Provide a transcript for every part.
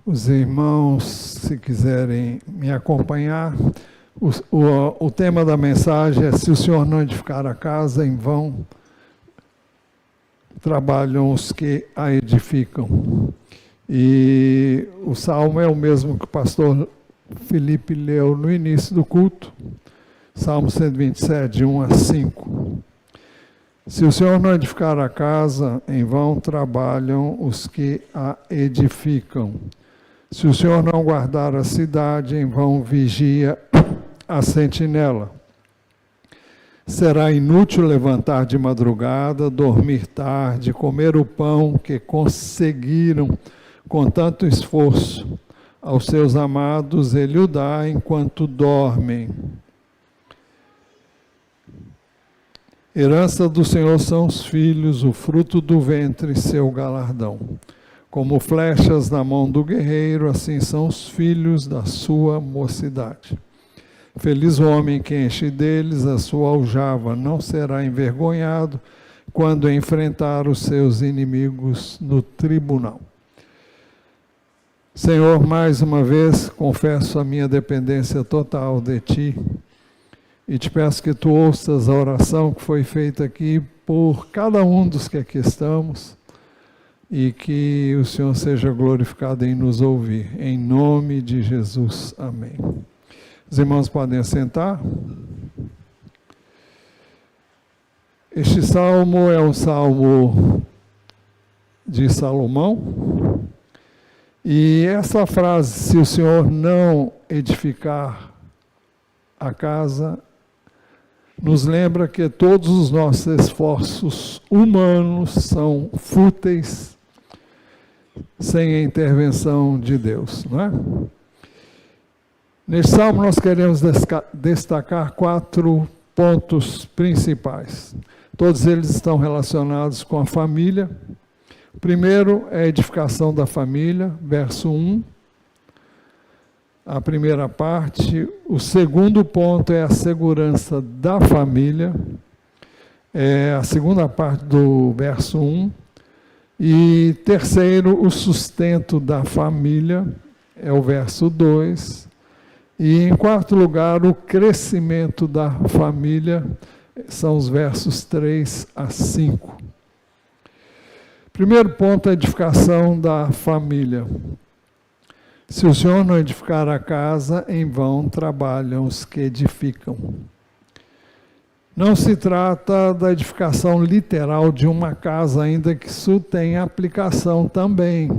Os irmãos, se quiserem me acompanhar, o tema da mensagem é: se o Senhor não edificar a casa, em vão trabalham os que a edificam. E o salmo é o mesmo que o pastor Felipe leu no início do culto, Salmo 127, de 1 a 5. Se o Senhor não edificar a casa, em vão trabalham os que a edificam. Se o Senhor não guardar a cidade, em vão vigia a sentinela. Será inútil levantar de madrugada, dormir tarde, comer o pão que conseguiram com tanto esforço. Aos seus amados ele o dá enquanto dormem. Herança do Senhor são os filhos, o fruto do ventre, seu galardão. Como flechas na mão do guerreiro, assim são os filhos da sua mocidade. Feliz o homem que enche deles a sua aljava, não será envergonhado quando enfrentar os seus inimigos no tribunal. Senhor, mais uma vez, confesso a minha dependência total de Ti e te peço que Tu ouças a oração que foi feita aqui por cada um dos que aqui estamos e que o Senhor seja glorificado em nos ouvir. Em nome de Jesus. Amém. Os irmãos podem assentar. Este salmo é um salmo de Salomão. E essa frase, se o Senhor não edificar a casa, nos lembra que todos os nossos esforços humanos são fúteis sem a intervenção de Deus, não é? Neste salmo nós queremos destacar 4 pontos principais. Todos eles estão relacionados com a família. O primeiro é a edificação da família, verso 1. A primeira parte. O segundo ponto é a segurança da família. É a segunda parte do verso 1. E terceiro, o sustento da família. É o verso 2. E em quarto lugar, o crescimento da família. São os versos 3 a 5. Primeiro ponto, a edificação da família. Se o Senhor não edificar a casa, em vão trabalham os que edificam. Não se trata da edificação literal de uma casa, ainda que isso tenha aplicação também.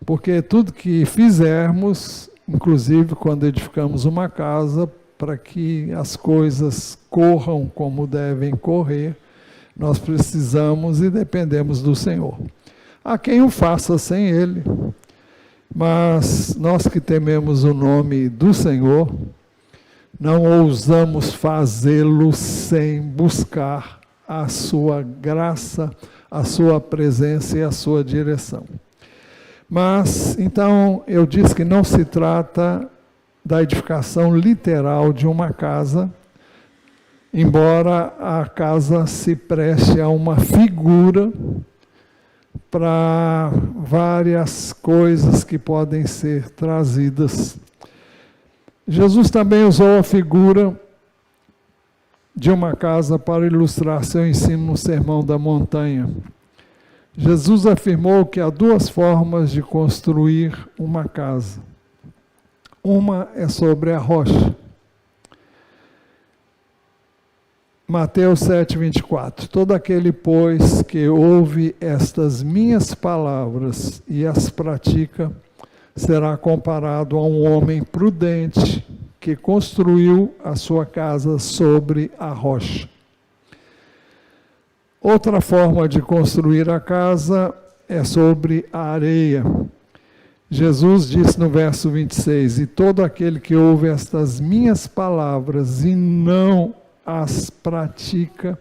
Porque tudo que fizermos, inclusive quando edificamos uma casa, para que as coisas corram como devem correr, nós precisamos e dependemos do Senhor. Há quem o faça sem Ele, mas nós que tememos o nome do Senhor, não ousamos fazê-lo sem buscar a sua graça, a sua presença e a sua direção. Mas, então, eu disse que não se trata da edificação literal de uma casa, embora a casa se preste a uma figura para várias coisas que podem ser trazidas. Jesus também usou a figura de uma casa para ilustrar seu ensino no Sermão da Montanha. Jesus afirmou que há 2 formas de construir uma casa. Uma é sobre a rocha. Mateus 7:24. Todo aquele, pois, que ouve estas minhas palavras e as pratica, será comparado a um homem prudente que construiu a sua casa sobre a rocha. Outra forma de construir a casa é sobre a areia. Jesus disse no verso 26, e todo aquele que ouve estas minhas palavras e não as pratica,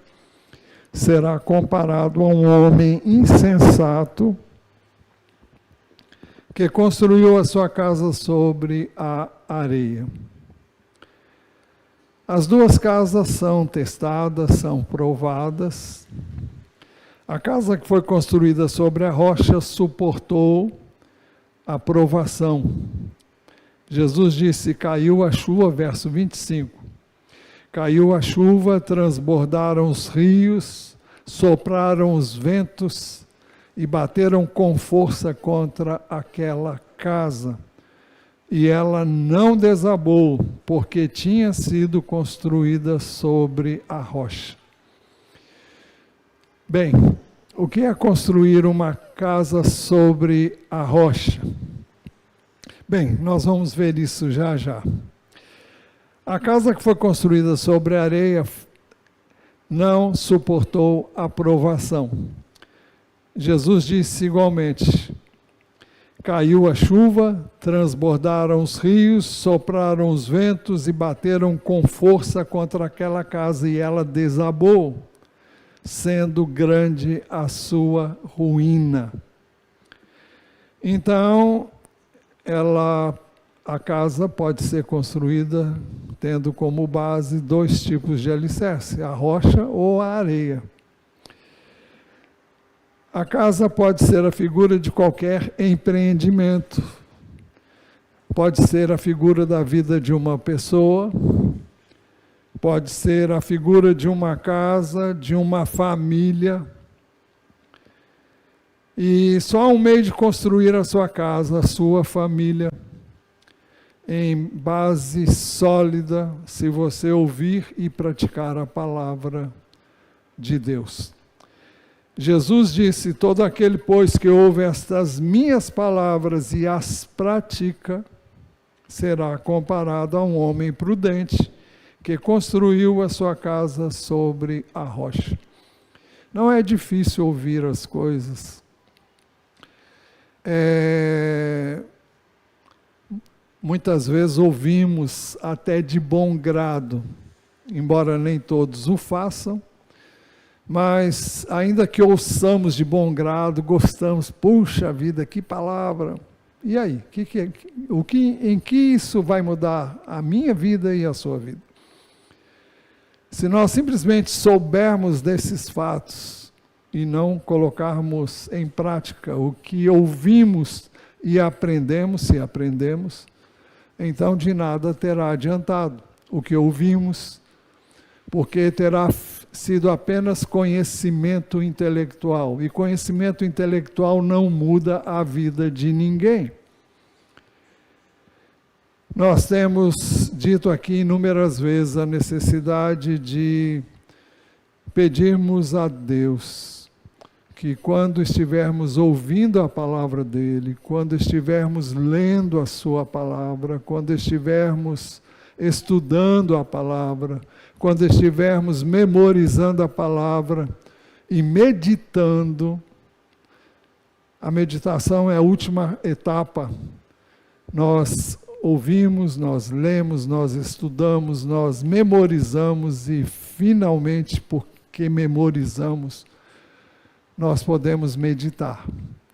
será comparado a um homem insensato que construiu a sua casa sobre a areia. As 2 casas são testadas, são provadas. A casa que foi construída sobre a rocha suportou a provação. Jesus disse, caiu a chuva, verso 25. Caiu a chuva, transbordaram os rios, sopraram os ventos e bateram com força contra aquela casa. E ela não desabou, porque tinha sido construída sobre a rocha. Bem, o que é construir uma casa sobre a rocha? Bem, nós vamos ver isso já já. A casa que foi construída sobre a areia não suportou a provação. Jesus disse igualmente, caiu a chuva, transbordaram os rios, sopraram os ventos e bateram com força contra aquela casa e ela desabou, sendo grande a sua ruína. Então, a casa pode ser construída tendo como base dois tipos de alicerce, a rocha ou a areia. A casa pode ser a figura de qualquer empreendimento, pode ser a figura da vida de uma pessoa, pode ser a figura de uma casa, de uma família. E só há um meio de construir a sua casa, a sua família, em base sólida, se você ouvir e praticar a palavra de Deus. Jesus disse, todo aquele, pois, que ouve estas minhas palavras e as pratica, será comparado a um homem prudente, que construiu a sua casa sobre a rocha. Não é difícil ouvir as coisas. Muitas vezes ouvimos até de bom grado, embora nem todos o façam, mas ainda que ouçamos de bom grado, gostamos, puxa vida, que palavra! E aí, em que isso vai mudar a minha vida e a sua vida? Se nós simplesmente soubermos desses fatos e não colocarmos em prática o que ouvimos e aprendemos, se aprendemos, então de nada terá adiantado o que ouvimos, porque terá sido apenas conhecimento intelectual, e conhecimento intelectual não muda a vida de ninguém. Nós temos dito aqui inúmeras vezes a necessidade de pedirmos a Deus que quando estivermos ouvindo a palavra dele, quando estivermos lendo a sua palavra, quando estivermos estudando a palavra, quando estivermos memorizando a palavra e meditando, a meditação é a última etapa. Nós ouvimos, nós lemos, nós estudamos, nós memorizamos e finalmente, porque memorizamos, nós podemos meditar.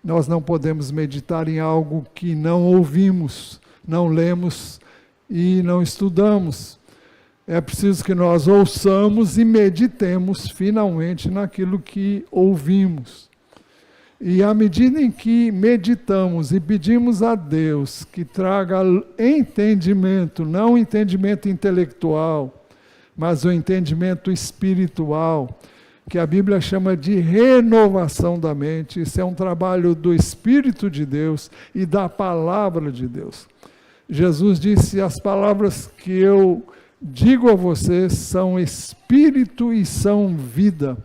Nós não podemos meditar em algo que não ouvimos, não lemos e não estudamos. É preciso que nós ouçamos e meditemos finalmente naquilo que ouvimos. E à medida em que meditamos e pedimos a Deus que traga entendimento, não entendimento intelectual, mas o entendimento espiritual, que a Bíblia chama de renovação da mente. Isso é um trabalho do Espírito de Deus e da Palavra de Deus. Jesus disse, as palavras que eu digo a vocês são Espírito e são vida.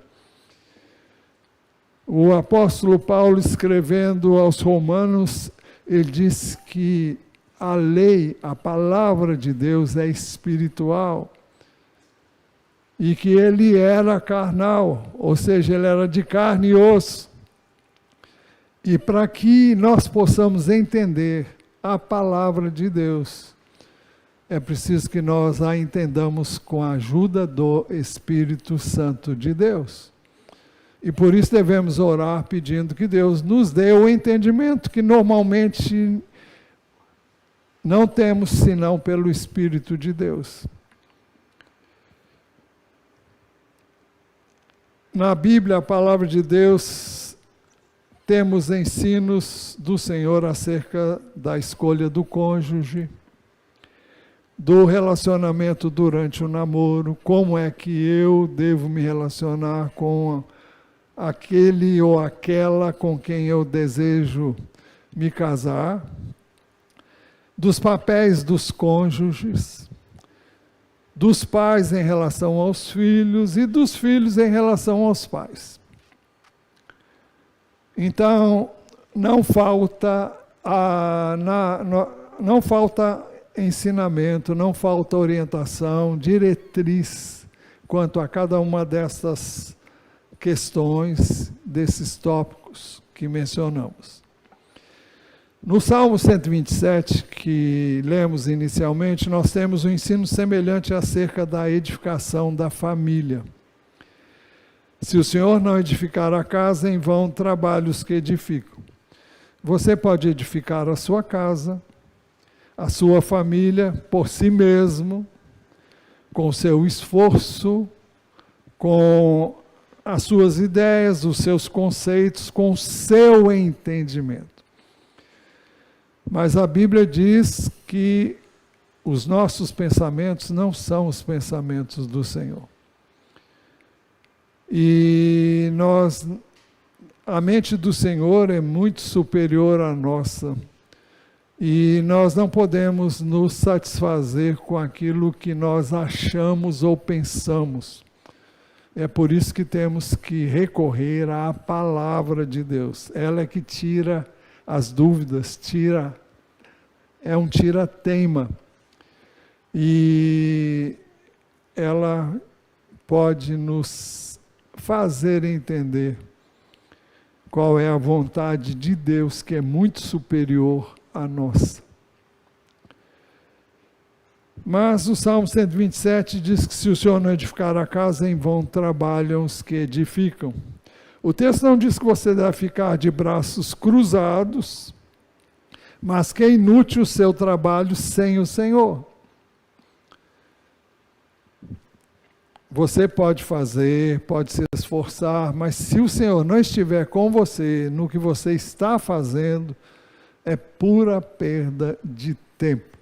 O apóstolo Paulo, escrevendo aos Romanos, ele diz que a lei, a palavra de Deus é espiritual. E que ele era carnal, ou seja, ele era de carne e osso. E para que nós possamos entender a palavra de Deus, é preciso que nós a entendamos com a ajuda do Espírito Santo de Deus. E por isso devemos orar pedindo que Deus nos dê o entendimento que normalmente não temos senão pelo Espírito de Deus. Na Bíblia, a palavra de Deus temos ensinos do Senhor acerca da escolha do cônjuge, do relacionamento durante o namoro, como é que eu devo me relacionar com aquele ou aquela com quem eu desejo me casar, dos papéis dos cônjuges, dos pais em relação aos filhos e dos filhos em relação aos pais. Então, não falta ensinamento, não falta orientação, diretriz quanto a cada uma dessas questões, desses tópicos que mencionamos. No Salmo 127, que lemos inicialmente, nós temos um ensino semelhante acerca da edificação da família. Se o Senhor não edificar a casa, em vão trabalham os que edificam. Você pode edificar a sua casa, a sua família, por si mesmo, com o seu esforço, com as suas ideias, os seus conceitos, com o seu entendimento. Mas a Bíblia diz que os nossos pensamentos não são os pensamentos do Senhor. E a mente do Senhor é muito superior à nossa. E nós não podemos nos satisfazer com aquilo que nós achamos ou pensamos. É por isso que temos que recorrer à palavra de Deus. Ela é que tira as dúvidas, é um tira-teima. E ela pode nos fazer entender qual é a vontade de Deus, que é muito superior à nossa. Mas o Salmo 127 diz que se o Senhor não edificar a casa, em vão trabalham os que edificam. O texto não diz que você deve ficar de braços cruzados, mas que é inútil o seu trabalho sem o Senhor. Você pode fazer, pode se esforçar, mas se o Senhor não estiver com você no que você está fazendo, é pura perda de tempo.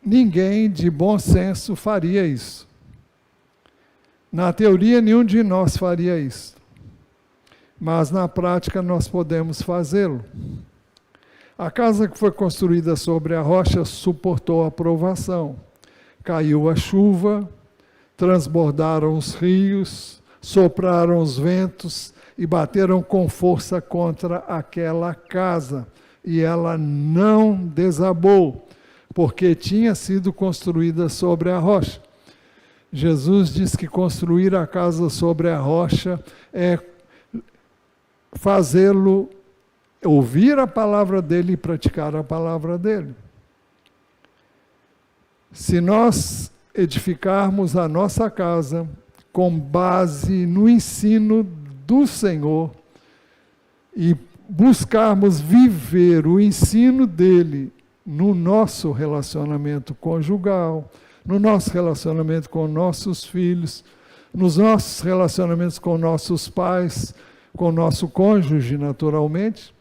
Ninguém de bom senso faria isso. Na teoria, nenhum de nós faria isso. Mas na prática nós podemos fazê-lo. A casa que foi construída sobre a rocha suportou a provação. Caiu a chuva, transbordaram os rios, sopraram os ventos e bateram com força contra aquela casa. E ela não desabou, porque tinha sido construída sobre a rocha. Jesus diz que construir a casa sobre a rocha é fazê-lo ouvir a palavra dele e praticar a palavra dele. Se nós edificarmos a nossa casa com base no ensino do Senhor e buscarmos viver o ensino dele no nosso relacionamento conjugal, no nosso relacionamento com nossos filhos, nos nossos relacionamentos com nossos pais, com nosso cônjuge, naturalmente,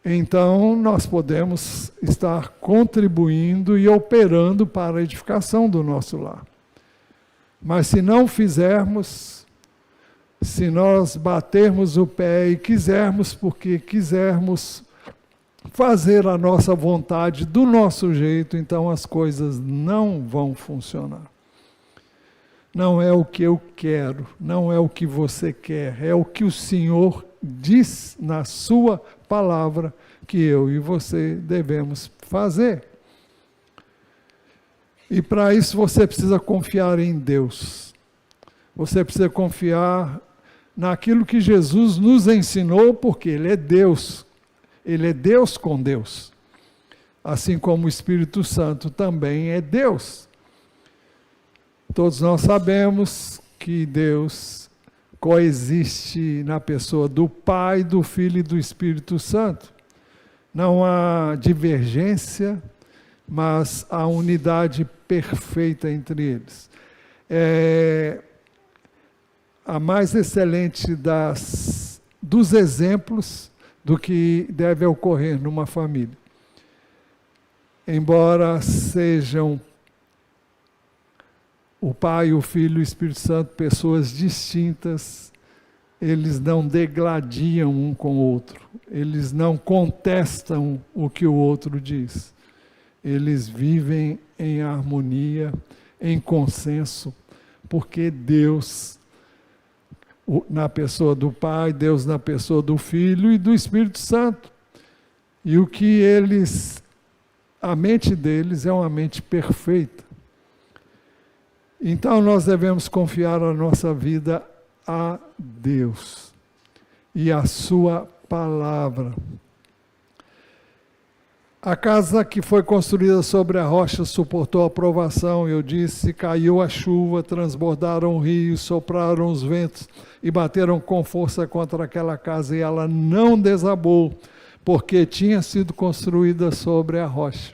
então nós podemos estar contribuindo e operando para a edificação do nosso lar. Mas se não fizermos, se nós batermos o pé e quisermos, porque quisermos fazer a nossa vontade do nosso jeito, então as coisas não vão funcionar. Não é o que eu quero, não é o que você quer, é o que o Senhor diz na sua palavra que eu e você devemos fazer. E para isso você precisa confiar em Deus. Você precisa confiar naquilo que Jesus nos ensinou, porque Ele é Deus. Ele é Deus com Deus. Assim como o Espírito Santo também é Deus. Todos nós sabemos que Deus coexiste na pessoa do Pai, do Filho e do Espírito Santo. Não há divergência, mas há unidade perfeita entre eles. a mais excelente dos exemplos do que deve ocorrer numa família. Embora sejam o Pai, o Filho e o Espírito Santo pessoas distintas, eles não degladiam um com o outro, eles não contestam o que o outro diz. Eles vivem em harmonia, em consenso, porque Deus, na pessoa do Pai, Deus na pessoa do Filho e do Espírito Santo. E o que a mente deles é uma mente perfeita. Então nós devemos confiar a nossa vida a Deus e a sua palavra. A casa que foi construída sobre a rocha suportou a provação, eu disse, caiu a chuva, transbordaram o rio, sopraram os ventos e bateram com força contra aquela casa, e ela não desabou, porque tinha sido construída sobre a rocha.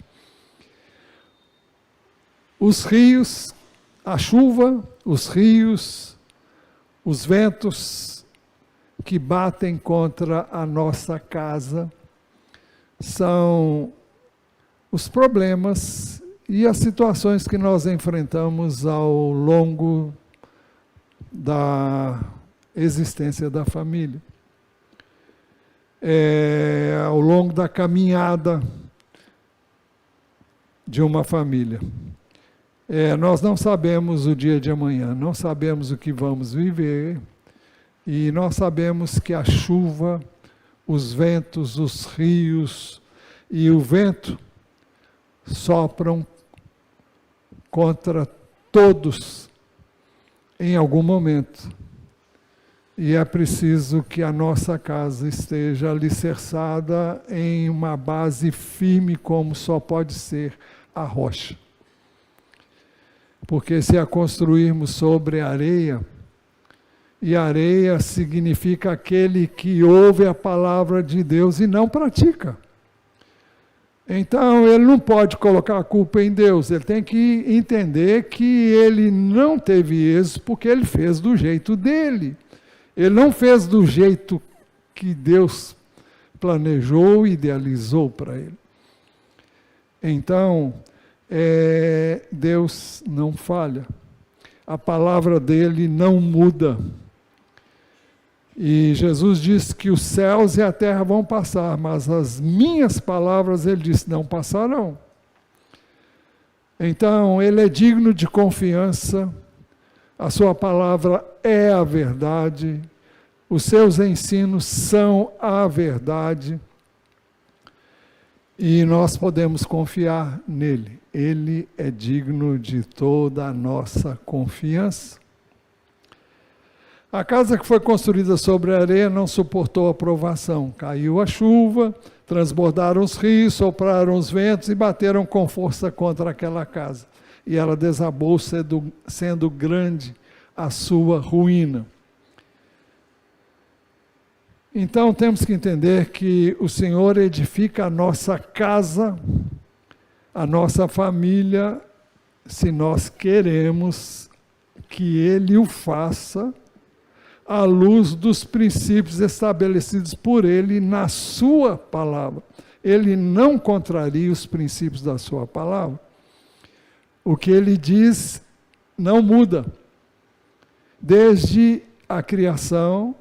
Os rios, a chuva, os rios, os ventos que batem contra a nossa casa são os problemas e as situações que nós enfrentamos ao longo da existência da família. Ao longo da caminhada de uma família. Nós não sabemos o dia de amanhã, não sabemos o que vamos viver, e nós sabemos que a chuva, os ventos, os rios e o vento sopram contra todos em algum momento. E é preciso que a nossa casa esteja alicerçada em uma base firme, como só pode ser a rocha. Porque se a construirmos sobre areia, e areia significa aquele que ouve a palavra de Deus e não pratica. Então, ele não pode colocar a culpa em Deus, ele tem que entender que ele não teve êxito porque ele fez do jeito dele. Ele não fez do jeito que Deus planejou e idealizou para ele. Então, Deus não falha. A palavra dele não muda. E Jesus disse que os céus e a terra vão passar, mas as minhas palavras, ele disse, não passarão. Então, ele é digno de confiança, a sua palavra é a verdade, os seus ensinos são a verdade, e nós podemos confiar nele. Ele é digno de toda a nossa confiança. A casa que foi construída sobre a areia não suportou a provação. Caiu a chuva, transbordaram os rios, sopraram os ventos e bateram com força contra aquela casa. E ela desabou, sendo grande a sua ruína. Então temos que entender que o Senhor edifica a nossa casa, a nossa família, se nós queremos que Ele o faça à luz dos princípios estabelecidos por Ele na sua palavra. Ele não contraria os princípios da sua palavra. O que Ele diz não muda. Desde a criação,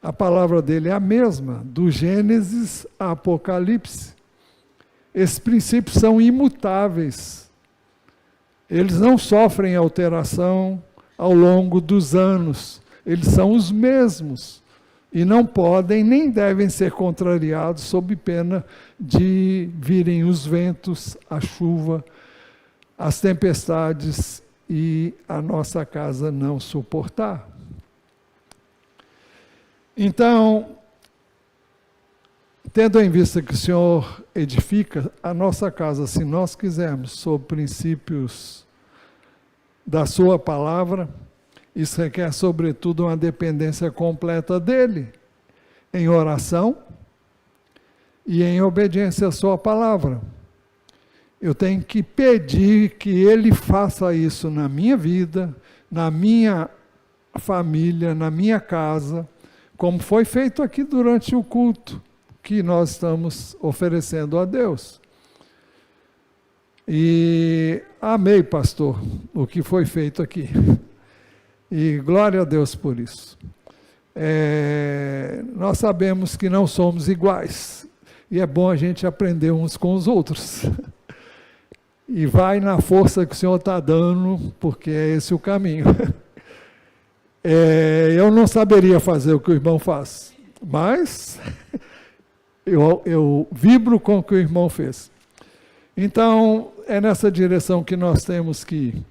a palavra dele é a mesma, do Gênesis a Apocalipse. Esses princípios são imutáveis. Eles não sofrem alteração ao longo dos anos. Eles são os mesmos e não podem nem devem ser contrariados sob pena de virem os ventos, a chuva, as tempestades e a nossa casa não suportar. Então, tendo em vista que o Senhor edifica a nossa casa, se nós quisermos, sob princípios da sua palavra, isso requer, sobretudo, uma dependência completa dele, em oração e em obediência à sua palavra. Eu tenho que pedir que ele faça isso na minha vida, na minha família na minha casa, como foi feito aqui durante o culto que nós estamos oferecendo a Deus. E amei, pastor, o que foi feito aqui. E glória a Deus por isso. Nós sabemos que não somos iguais. E é bom a gente aprender uns com os outros. E vai na força que o Senhor está dando, porque é esse o caminho. Eu não saberia fazer o que o irmão faz, mas eu vibro com o que o irmão fez. Então, é nessa direção que nós temos que ir.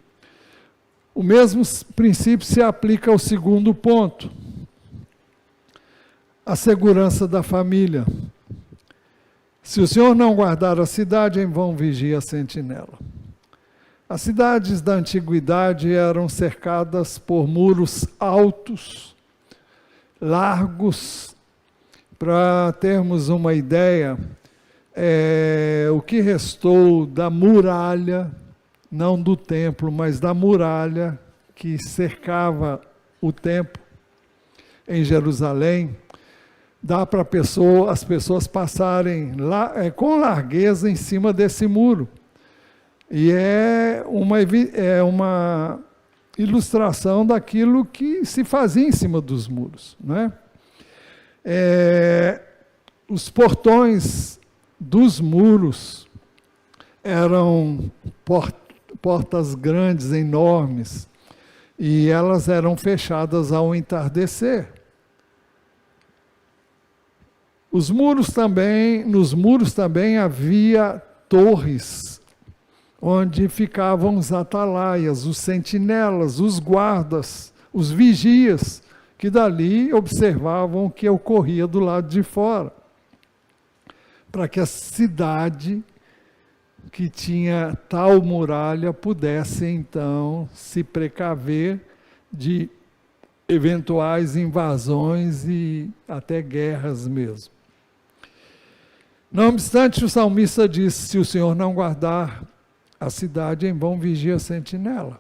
O mesmo princípio se aplica ao segundo ponto, a segurança da família. Se o Senhor não guardar a cidade, em vão vigia a sentinela. As cidades da antiguidade eram cercadas por muros altos, largos. Para termos uma ideia, o que restou da muralha, não do templo, mas da muralha que cercava o templo em Jerusalém, dá para as pessoas passarem com largueza em cima desse muro. E é uma ilustração daquilo que se fazia em cima dos muros, não é? Os portões dos muros eram portas grandes, enormes, e elas eram fechadas ao entardecer. Nos muros também havia torres, onde ficavam os atalaias, os sentinelas, os guardas, os vigias, que dali observavam o que ocorria do lado de fora, para que a cidade que tinha tal muralha pudesse então se precaver de eventuais invasões e até guerras mesmo. Não obstante, o salmista diz: se o Senhor não guardar a cidade, em vão vigia a sentinela.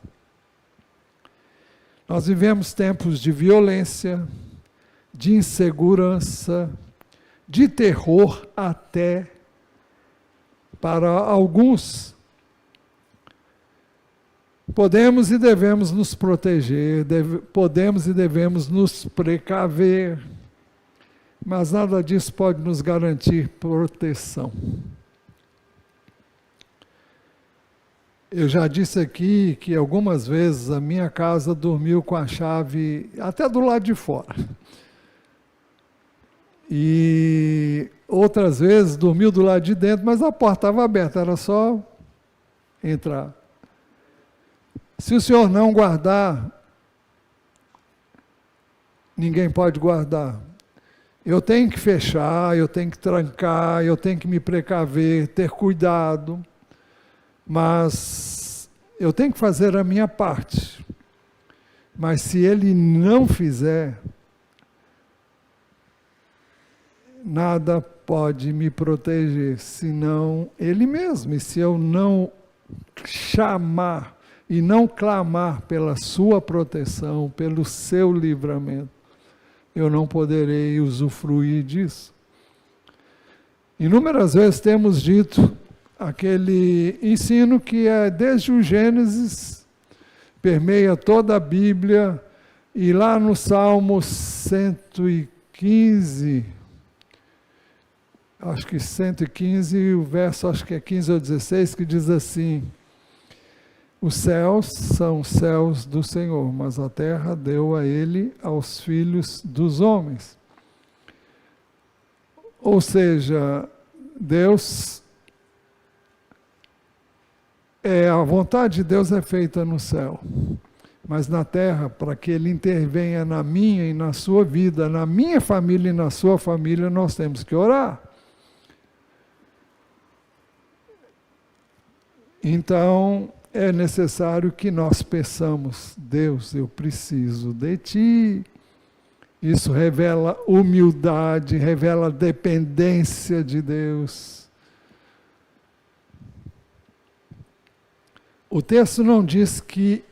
Nós vivemos tempos de violência, de insegurança, de terror até para alguns. Podemos e devemos nos proteger, podemos e devemos nos precaver, mas nada disso pode nos garantir proteção. Eu já disse aqui que algumas vezes a minha casa dormiu com a chave até do lado de fora. E outras vezes dormiu do lado de dentro, mas a porta estava aberta, era só entrar. Se o Senhor não guardar, ninguém pode guardar. Eu tenho que fechar, eu tenho que trancar, eu tenho que me precaver, ter cuidado, mas eu tenho que fazer a minha parte. Mas se Ele não fizer, nada pode me proteger, senão Ele mesmo. E se eu não chamar e não clamar pela sua proteção, pelo seu livramento, eu não poderei usufruir disso. Inúmeras vezes temos dito aquele ensino que é desde o Gênesis, permeia toda a Bíblia, e lá no Salmo 115, acho que 115, o verso acho que é 15 ou 16, que diz assim: os céus são os céus do Senhor, mas a terra deu a Ele aos filhos dos homens. Ou seja, Deus, a vontade de Deus é feita no céu, mas na terra, para que Ele intervenha na minha e na sua vida, na minha família e na sua família, nós temos que orar. Então, é necessário que nós peçamos: Deus, eu preciso de Ti. Isso revela humildade, revela dependência de Deus. O texto não diz que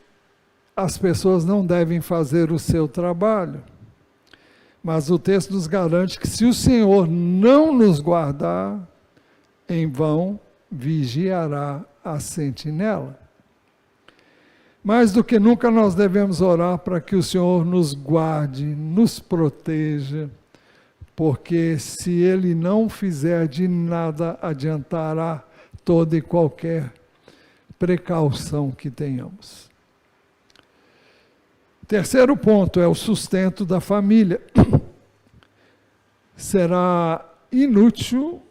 as pessoas não devem fazer o seu trabalho. Mas o texto nos garante que se o Senhor não nos guardar, em vão vigiará a sentinela. Mais do que nunca nós devemos orar para que o Senhor nos guarde, nos proteja, porque se Ele não fizer, de nada adiantará toda e qualquer precaução que tenhamos. Terceiro ponto é o sustento da família. Será inútil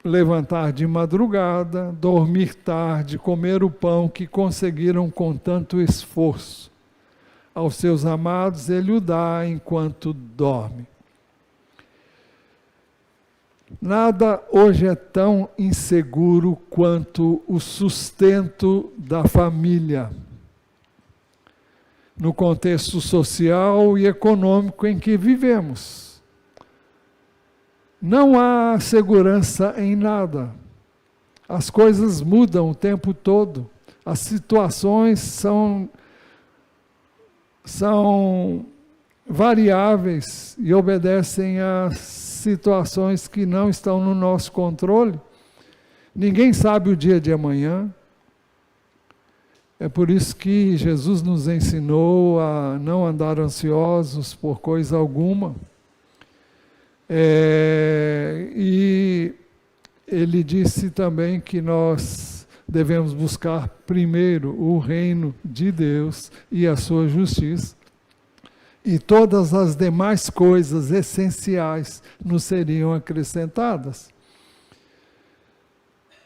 levantar de madrugada, dormir tarde, comer o pão que conseguiram com tanto esforço. Aos seus amados Ele o dá enquanto dorme. Nada hoje é tão inseguro quanto o sustento da família, no contexto social e econômico em que vivemos. Não há segurança em nada. As coisas mudam o tempo todo. As situações são variáveis e obedecem a situações que não estão no nosso controle. Ninguém sabe o dia de amanhã. É por isso que Jesus nos ensinou a não andar ansiosos por coisa alguma. E Ele disse também que nós devemos buscar primeiro o reino de Deus e a sua justiça. E todas as demais coisas essenciais nos seriam acrescentadas.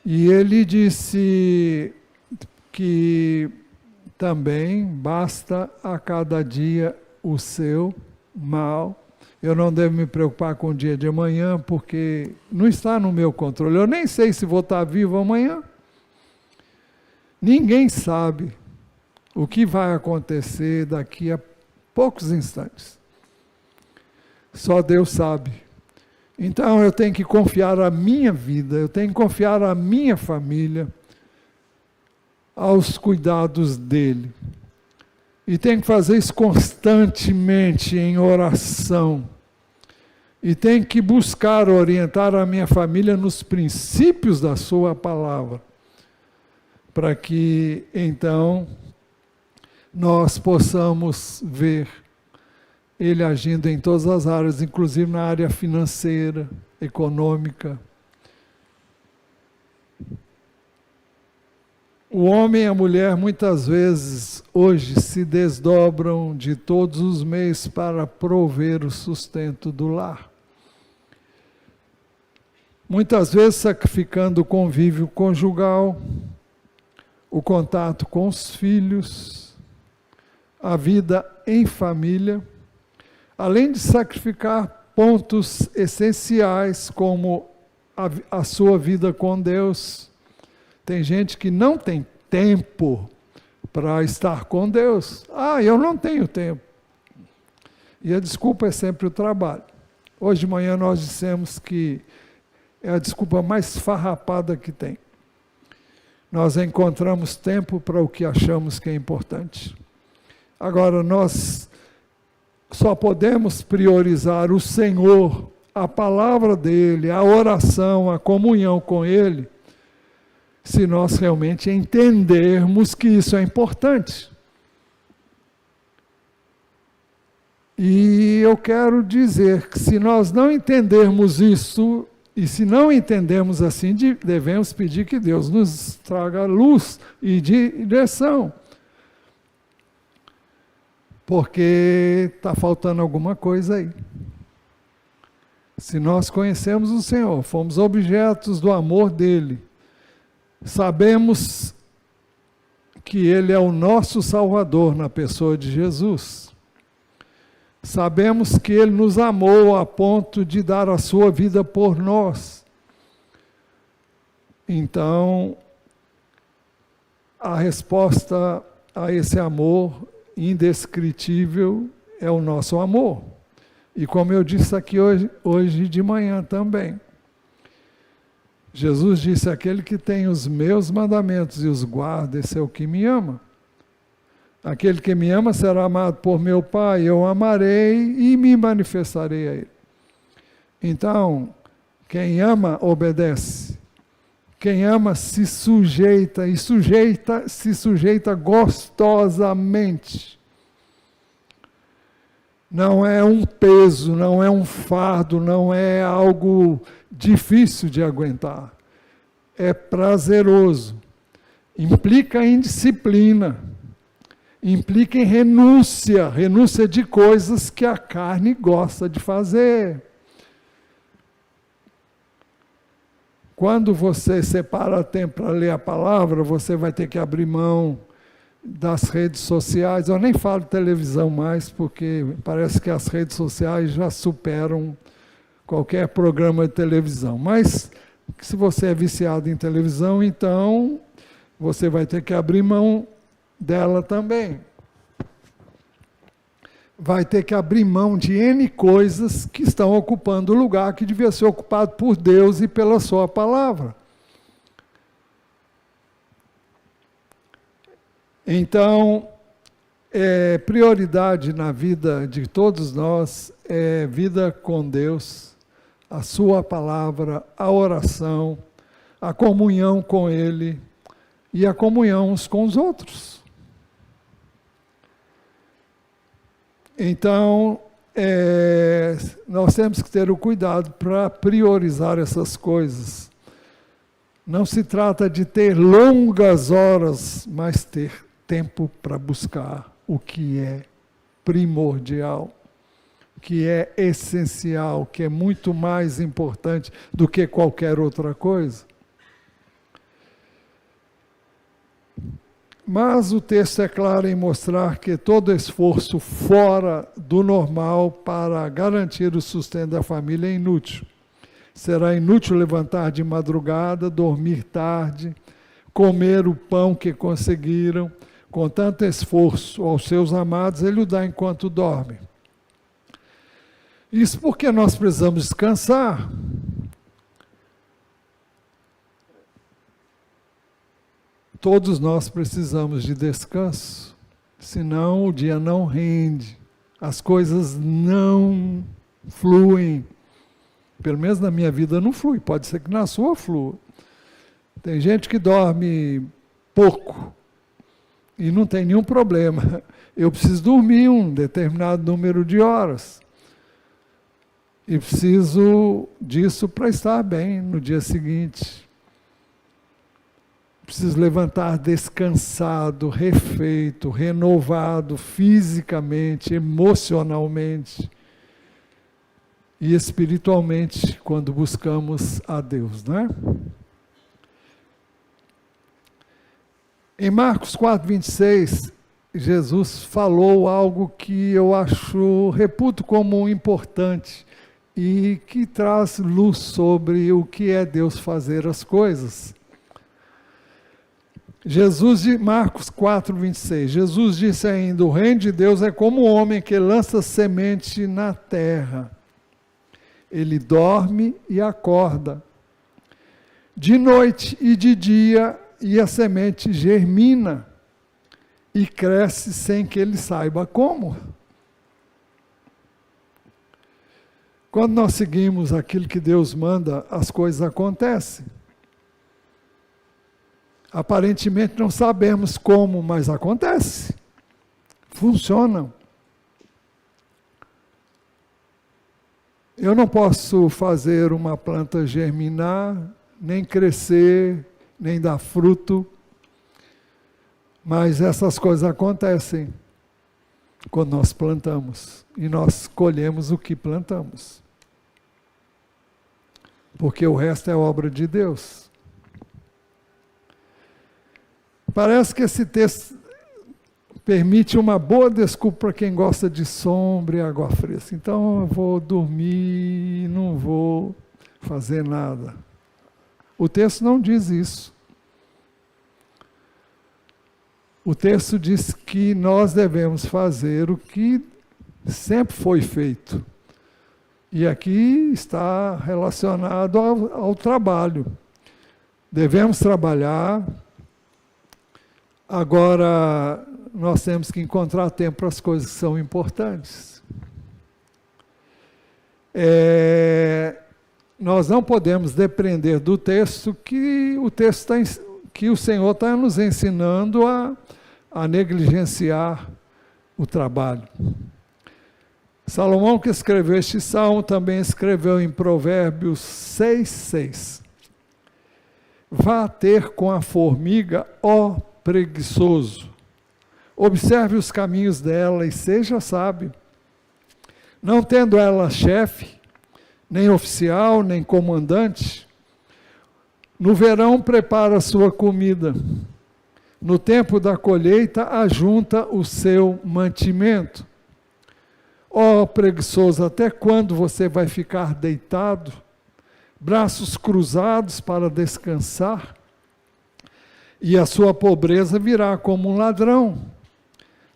E Ele disse que também basta a cada dia o seu mal. Eu não devo me preocupar com o dia de amanhã, porque não está no meu controle. Eu nem sei se vou estar vivo amanhã. Ninguém sabe o que vai acontecer daqui a poucos instantes. Só Deus sabe. Então eu tenho que confiar a minha vida, eu tenho que confiar a minha família aos cuidados dele. E tenho que fazer isso constantemente em oração. E tenho que buscar orientar a minha família nos princípios da sua palavra, para que então nós possamos ver Ele agindo em todas as áreas, inclusive na área financeira, econômica. O homem e a mulher muitas vezes hoje se desdobram de todos os meios para prover o sustento do lar. Muitas vezes sacrificando o convívio conjugal, o contato com os filhos, a vida em família, além de sacrificar pontos essenciais como a sua vida com Deus. Tem gente que não tem tempo para estar com Deus. Eu não tenho tempo. E a desculpa é sempre o trabalho. Hoje de manhã nós dissemos que é a desculpa mais farrapada que tem. Nós encontramos tempo para o que achamos que é importante. Agora, nós só podemos priorizar o Senhor, a palavra dEle, a oração, a comunhão com Ele, se nós realmente entendermos que isso é importante. E eu quero dizer que se nós não entendermos isso, e se não entendermos assim, devemos pedir que Deus nos traga luz e direção. Porque está faltando alguma coisa aí. Se nós conhecemos o Senhor, fomos objetos do amor dEle, sabemos que Ele é o nosso Salvador na pessoa de Jesus. Sabemos que Ele nos amou a ponto de dar a sua vida por nós. Então, a resposta a esse amor indescritível é o nosso amor. E como eu disse aqui hoje de manhã também, Jesus disse: aquele que tem os meus mandamentos e os guarda, esse é o que me ama. Aquele que me ama será amado por meu Pai, eu o amarei e me manifestarei a ele. Então, quem ama, obedece. Quem ama se sujeita, e se sujeita gostosamente. Não é um peso, não é um fardo, não é algo difícil de aguentar. É prazeroso. Implica em disciplina. Implica em renúncia de coisas que a carne gosta de fazer. Quando você separa tempo para ler a palavra, você vai ter que abrir mão das redes sociais. Eu nem falo de televisão mais, porque parece que as redes sociais já superam qualquer programa de televisão. Mas, se você é viciado em televisão, então você vai ter que abrir mão dela também. Vai ter que abrir mão de N coisas que estão ocupando o lugar que devia ser ocupado por Deus e pela sua palavra. Então, prioridade na vida de todos nós é vida com Deus, a sua palavra, a oração, a comunhão com Ele e a comunhão uns com os outros. Então, nós temos que ter o cuidado para priorizar essas coisas. Não se trata de ter longas horas, mas ter tempo para buscar o que é primordial, que é essencial, que é muito mais importante do que qualquer outra coisa. Mas o texto é claro em mostrar que todo esforço fora do normal para garantir o sustento da família é inútil. Será inútil levantar de madrugada, dormir tarde, comer o pão que conseguiram, com tanto esforço aos seus amados, ele o dá enquanto dorme. Isso porque nós precisamos descansar. Todos nós precisamos de descanso, senão o dia não rende, as coisas não fluem. Pelo menos na minha vida não flui, pode ser que na sua flua. Tem gente que dorme pouco e não tem nenhum problema. Eu preciso dormir um determinado número de horas. E preciso disso para estar bem no dia seguinte. Preciso levantar descansado, refeito, renovado fisicamente, emocionalmente e espiritualmente quando buscamos a Deus, né? Em Marcos 4:26, Jesus falou algo que eu reputo como importante e que traz luz sobre o que é Deus fazer as coisas. Marcos 4:26, Jesus disse ainda: o reino de Deus é como um homem que lança semente na terra. Ele dorme e acorda, de noite e de dia, e a semente germina e cresce sem que ele saiba como. Quando nós seguimos aquilo que Deus manda, as coisas acontecem. Aparentemente não sabemos como, mas acontece. Funcionam. Eu não posso fazer uma planta germinar, nem crescer, nem dar fruto, mas essas coisas acontecem quando nós plantamos e nós colhemos o que plantamos. Porque o resto é obra de Deus. Parece que esse texto permite uma boa desculpa para quem gosta de sombra e água fresca. Então eu vou dormir, não vou fazer nada. O texto não diz isso. O texto diz que nós devemos fazer o que sempre foi feito. E aqui está relacionado ao trabalho. Devemos trabalhar. Agora, nós temos que encontrar tempo para as coisas que são importantes. Nós não podemos depender do texto que o Senhor está nos ensinando a negligenciar o trabalho. Salomão, que escreveu este salmo, também escreveu em Provérbios 6:6. Vá ter com a formiga, ó preguiçoso. Observe os caminhos dela e seja sábio. Não tendo ela chefe, nem oficial, nem comandante, no verão prepara a sua comida. No tempo da colheita, ajunta o seu mantimento. Ó preguiçoso, até quando você vai ficar deitado, braços cruzados para descansar? E a sua pobreza virá como um ladrão,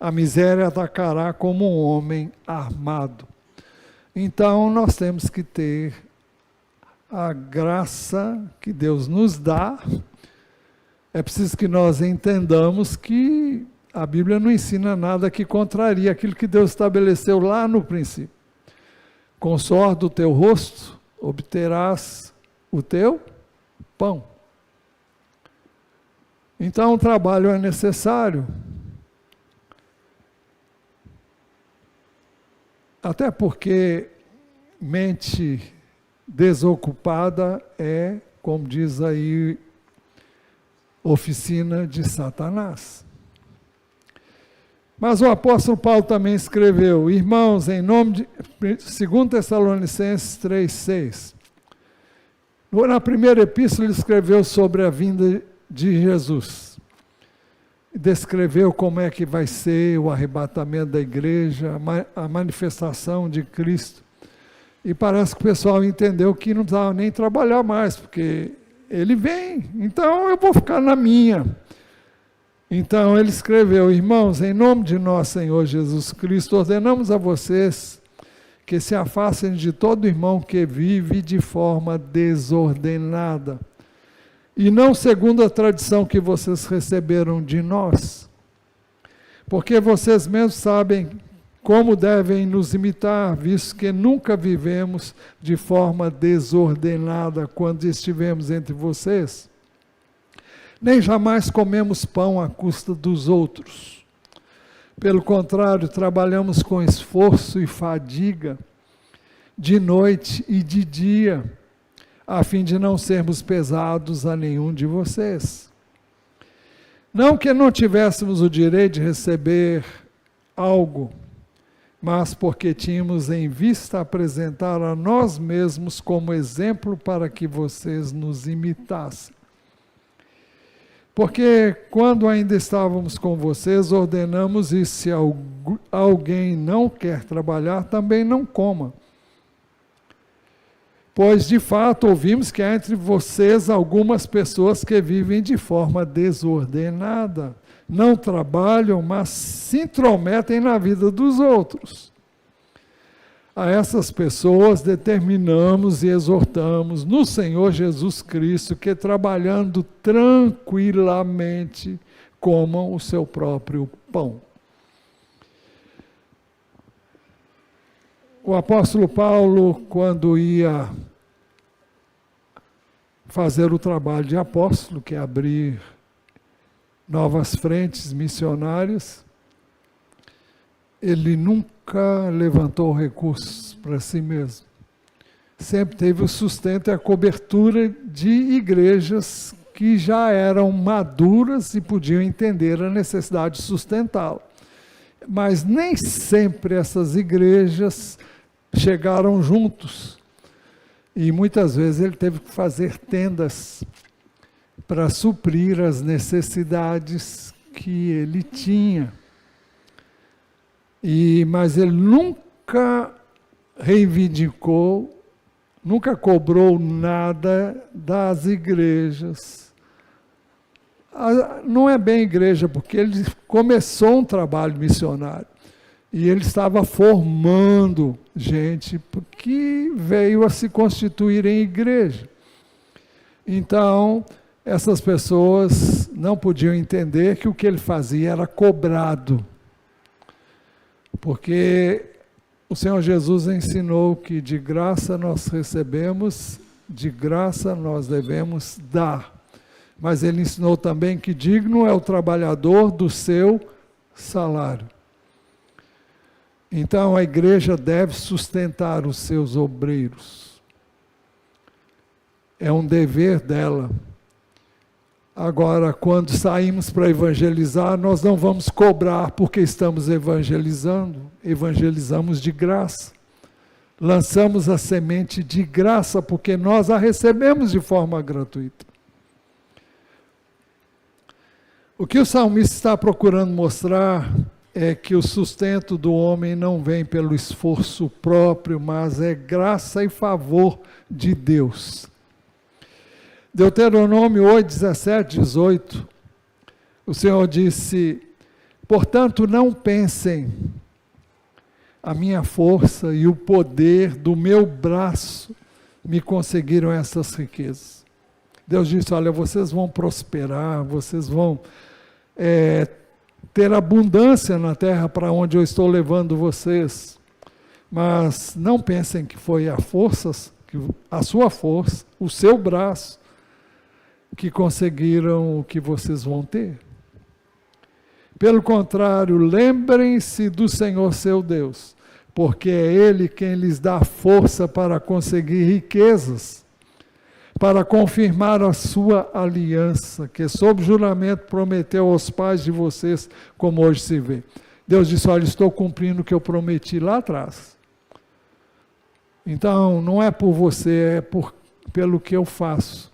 a miséria atacará como um homem armado. Então nós temos que ter a graça que Deus nos dá. É preciso que nós entendamos que a Bíblia não ensina nada que contraria aquilo que Deus estabeleceu lá no princípio. Com o suor do teu rosto obterás o teu pão. Então o trabalho é necessário. Até porque mente desocupada é, como diz aí, oficina de Satanás. Mas o apóstolo Paulo também escreveu, irmãos, em nome de 2 Tessalonicenses 3:6. Na primeira epístola ele escreveu sobre a vinda de Jesus. Descreveu como é que vai ser o arrebatamento da igreja, a manifestação de Cristo. E parece que o pessoal entendeu que não precisava nem trabalhar mais, porque ele vem, então eu vou ficar na minha. Então ele escreveu, irmãos, em nome de nosso Senhor Jesus Cristo, ordenamos a vocês que se afastem de todo irmão que vive de forma desordenada, e não segundo a tradição que vocês receberam de nós, porque vocês mesmos sabem como devem nos imitar, visto que nunca vivemos de forma desordenada quando estivemos entre vocês. Nem jamais comemos pão à custa dos outros. Pelo contrário, trabalhamos com esforço e fadiga, de noite e de dia, a fim de não sermos pesados a nenhum de vocês. Não que não tivéssemos o direito de receber algo, mas porque tínhamos em vista apresentar a nós mesmos como exemplo para que vocês nos imitassem. Porque quando ainda estávamos com vocês, ordenamos e se alguém não quer trabalhar, também não coma. Pois de fato ouvimos que há entre vocês algumas pessoas que vivem de forma desordenada, não trabalham, mas se intrometem na vida dos outros. A essas pessoas determinamos e exortamos no Senhor Jesus Cristo que, trabalhando tranquilamente, comam o seu próprio pão. O apóstolo Paulo, quando ia fazer o trabalho de apóstolo, que é abrir novas frentes missionárias, ele nunca levantou recursos para si mesmo. Sempre teve o sustento e a cobertura de igrejas que já eram maduras e podiam entender a necessidade de sustentá-lo. Mas nem sempre essas igrejas chegaram juntos. E muitas vezes ele teve que fazer tendas para suprir as necessidades que ele tinha. Mas ele nunca reivindicou, nunca cobrou nada das igrejas. Não é bem igreja, porque ele começou um trabalho missionário. E ele estava formando gente que veio a se constituir em igreja. Então, essas pessoas não podiam entender que o que ele fazia era cobrado, porque o Senhor Jesus ensinou que de graça nós recebemos, de graça nós devemos dar. Mas ele ensinou também que digno é o trabalhador do seu salário. Então a igreja deve sustentar os seus obreiros. É um dever dela. Agora, quando saímos para evangelizar, nós não vamos cobrar porque estamos evangelizando. Evangelizamos de graça. Lançamos a semente de graça porque nós a recebemos de forma gratuita. O que o salmista está procurando mostrar é que o sustento do homem não vem pelo esforço próprio, mas é graça e favor de Deus. Deuteronômio 8, 17, 18, o Senhor disse: portanto não pensem, a minha força e o poder do meu braço me conseguiram essas riquezas. Deus disse: olha, vocês vão prosperar, vocês vão ter abundância na terra para onde eu estou levando vocês, mas não pensem que foi a sua força, o seu braço, que conseguiram o que vocês vão ter. Pelo contrário, lembrem-se do Senhor seu Deus, porque é Ele quem lhes dá força para conseguir riquezas, para confirmar a sua aliança, que sob juramento prometeu aos pais de vocês, como hoje se vê. Deus disse: olha, estou cumprindo o que eu prometi lá atrás. Então, não é por você, é pelo que eu faço.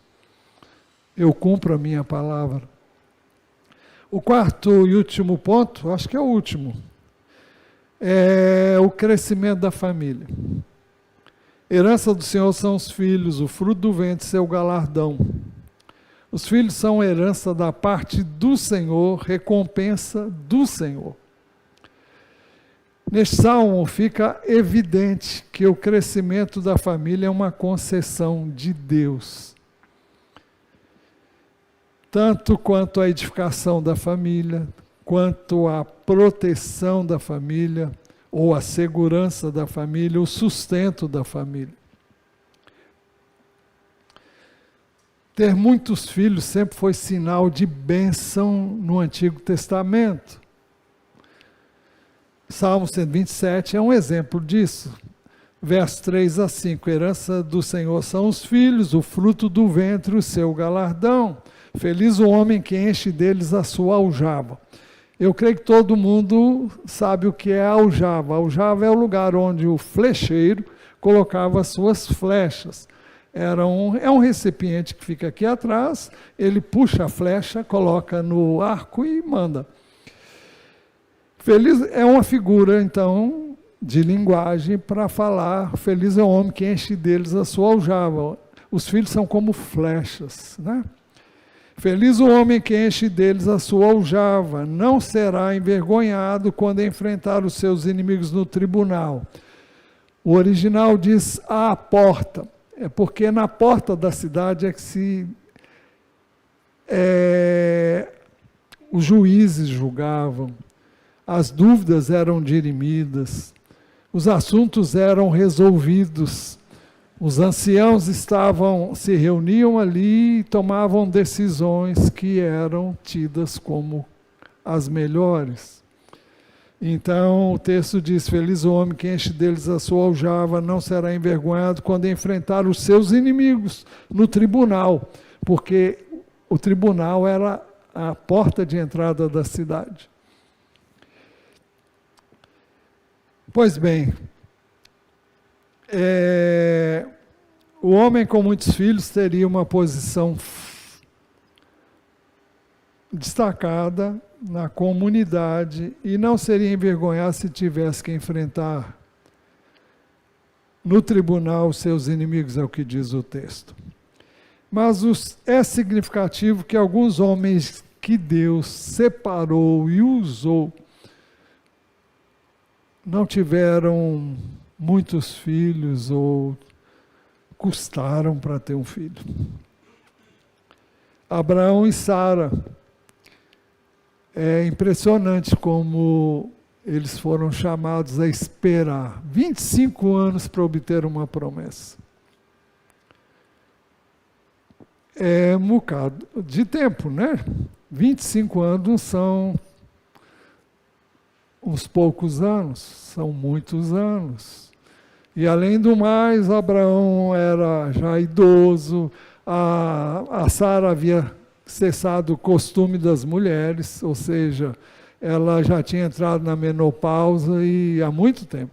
Eu cumpro a minha palavra. O quarto e último ponto, acho que é o último, é o crescimento da família. Herança do Senhor são os filhos, o fruto do ventre, seu galardão. Os filhos são herança da parte do Senhor, recompensa do Senhor. Neste salmo fica evidente que o crescimento da família é uma concessão de Deus. Tanto quanto a edificação da família, quanto a proteção da família, ou a segurança da família, o sustento da família. Ter muitos filhos sempre foi sinal de bênção no Antigo Testamento. Salmo 127 é um exemplo disso. Versos 3 a 5, herança do Senhor são os filhos, o fruto do ventre, o seu galardão. Feliz o homem que enche deles a sua aljava. Eu creio que todo mundo sabe o que é a aljava. A aljava é o lugar onde o flecheiro colocava as suas flechas. É um recipiente que fica aqui atrás, ele puxa a flecha, coloca no arco e manda. Feliz é uma figura, então, de linguagem para falar: feliz é o homem que enche deles a sua aljava. Os filhos são como flechas, né? Feliz o homem que enche deles a sua aljava, não será envergonhado quando enfrentar os seus inimigos no tribunal. O original diz à porta, é porque na porta da cidade é que os juízes julgavam, as dúvidas eram dirimidas, os assuntos eram resolvidos. Os anciãos se reuniam ali e tomavam decisões que eram tidas como as melhores. Então o texto diz: feliz o homem que enche deles a sua aljava, não será envergonhado quando enfrentar os seus inimigos no tribunal, porque o tribunal era a porta de entrada da cidade. Pois bem, o homem com muitos filhos teria uma posição destacada na comunidade e não seria envergonhado se tivesse que enfrentar no tribunal os seus inimigos, é o que diz o texto. Mas é significativo que alguns homens que Deus separou e usou não tiveram muitos filhos ou custaram para ter um filho. Abraão e Sara. É impressionante como eles foram chamados a esperar 25 anos para obter uma promessa. É um bocado de tempo, né? 25 anos não são uns poucos anos, são muitos anos. E além do mais, Abraão era já idoso, a Sara havia cessado o costume das mulheres, ou seja, ela já tinha entrado na menopausa e há muito tempo.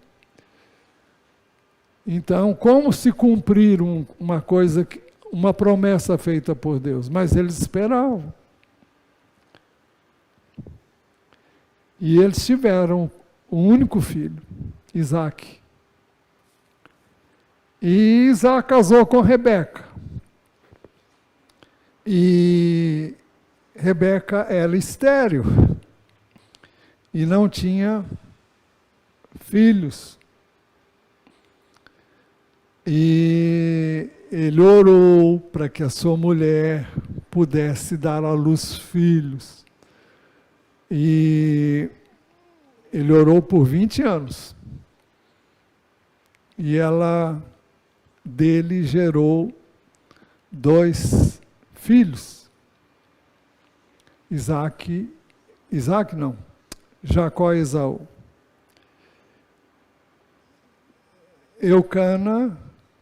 Então, como se cumprir uma promessa feita por Deus? Mas eles esperavam. E eles tiveram um único filho, Isaac. E Isaac casou com Rebeca. E Rebeca era estéril e não tinha filhos. E ele orou para que a sua mulher pudesse dar à luz filhos. E ele orou por 20 anos. E ela dele gerou 2 filhos. Jacó e Esaú. Eucana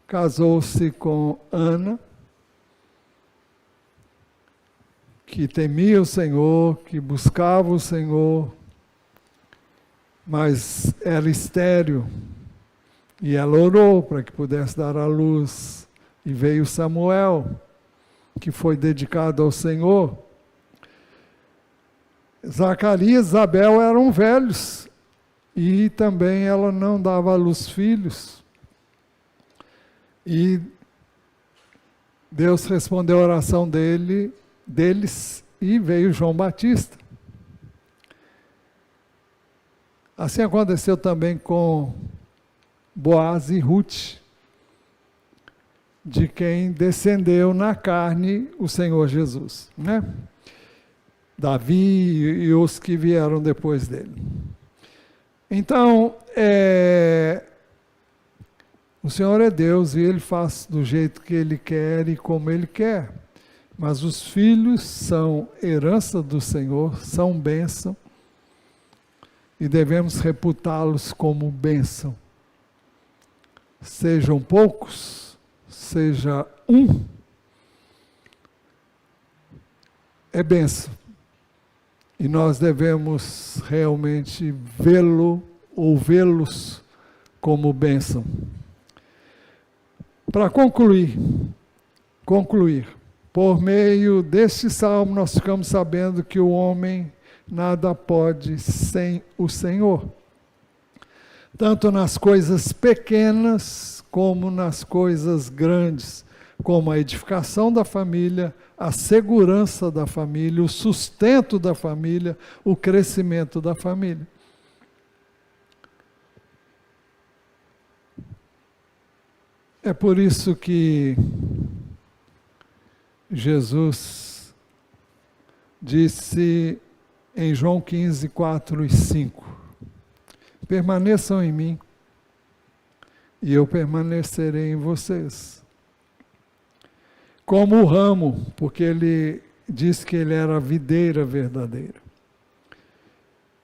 casou-se com Ana, que temia o Senhor, que buscava o Senhor, mas era estéril. E ela orou para que pudesse dar à luz. E veio Samuel, que foi dedicado ao Senhor. Zacarias e Isabel eram velhos. E também ela não dava à luz filhos. E Deus respondeu a oração deles e veio João Batista. Assim aconteceu também com Boaz e Ruth, de quem descendeu na carne o Senhor Jesus, né? Davi e os que vieram depois dele. Então, o Senhor é Deus e Ele faz do jeito que Ele quer e como Ele quer. Mas os filhos são herança do Senhor, são bênção, e devemos reputá-los como bênção. Sejam poucos, seja um, é bênção. E nós devemos realmente vê-lo ou vê-los como bênção. Para concluir, por meio deste salmo nós ficamos sabendo que o homem nada pode sem o Senhor. Tanto nas coisas pequenas como nas coisas grandes, como a edificação da família, a segurança da família, o sustento da família, o crescimento da família. É por isso que Jesus disse em João 15, 4 e 5, permaneçam em mim e eu permanecerei em vocês. Como o ramo, porque ele disse que ele era a videira verdadeira.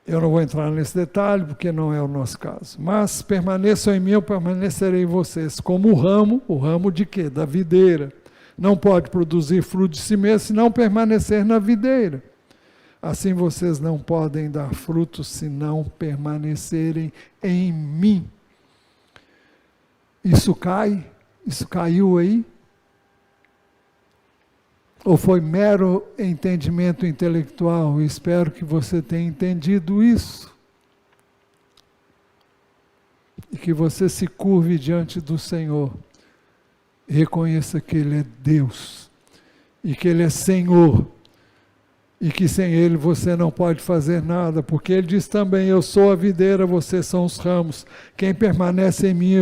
Eu não vou entrar nesse detalhe, porque não é o nosso caso. Mas permaneçam em mim, eu permanecerei em vocês. Como o ramo de quê? Da videira. Não pode produzir fruto de si mesmo, se não permanecer na videira. Assim vocês não podem dar frutos, se não permanecerem em mim. Isso caiu aí? Ou foi mero entendimento intelectual? Espero que você tenha entendido isso. E que você se curve diante do Senhor. E reconheça que Ele é Deus. E que Ele é Senhor. e que sem Ele você não pode fazer nada, porque Ele diz também, eu sou a videira, vocês são os ramos, quem permanece em mim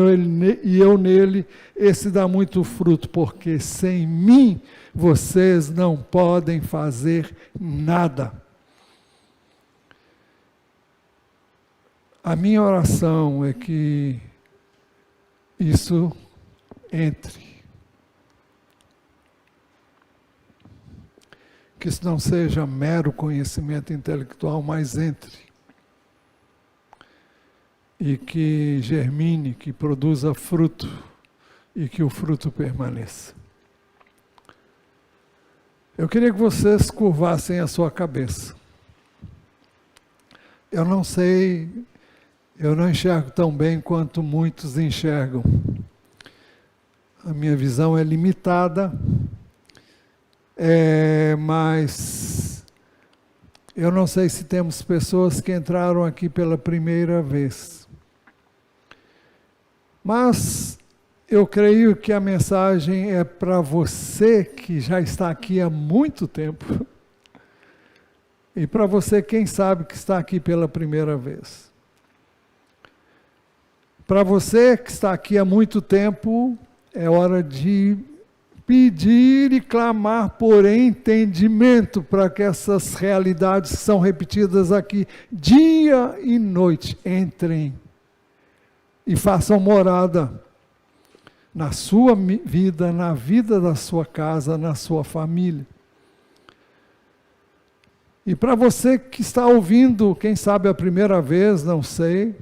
e eu nele, esse dá muito fruto, porque sem mim vocês não podem fazer nada. A minha oração é que isso entre. Que isso não seja mero conhecimento intelectual, mas entre. E que germine, que produza fruto, e que o fruto permaneça. Eu queria que vocês curvassem a sua cabeça. Eu não sei, eu não enxergo tão bem quanto muitos enxergam. A minha visão é limitada, mas eu não sei se temos pessoas que entraram aqui pela primeira vez. Mas eu creio que a mensagem é para você que já está aqui há muito tempo e para você, quem sabe, que está aqui pela primeira vez. Para você que está aqui há muito tempo, é hora de pedir e clamar por entendimento para que essas realidades que são repetidas aqui dia e noite entrem e façam morada na sua vida, na vida da sua casa, na sua família. E para você que está ouvindo, quem sabe a primeira vez, não sei,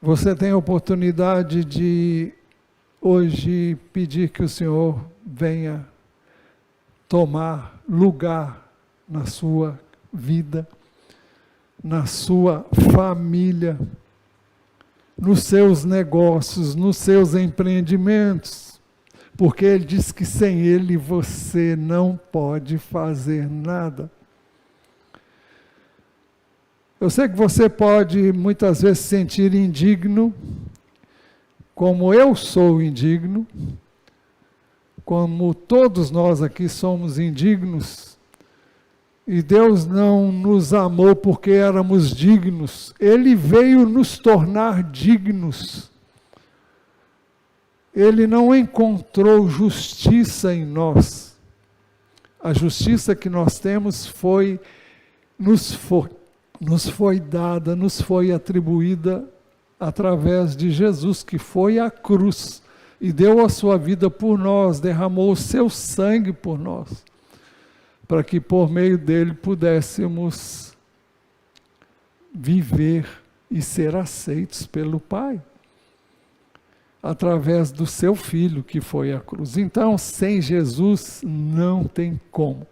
você tem a oportunidade de hoje pedir que o Senhor venha tomar lugar na sua vida, na sua família, nos seus negócios, nos seus empreendimentos, porque Ele diz que sem Ele você não pode fazer nada. Eu sei que você pode muitas vezes se sentir indigno, como eu sou indigno, como todos nós aqui somos indignos, e Deus não nos amou porque éramos dignos, Ele veio nos tornar dignos. Ele não encontrou justiça em nós. A justiça que nós temos nos foi dada, nos foi atribuída através de Jesus, que foi à cruz e deu a sua vida por nós, derramou o seu sangue por nós, para que por meio dele pudéssemos viver e ser aceitos pelo Pai, através do seu Filho que foi à cruz. Então, sem Jesus não tem como.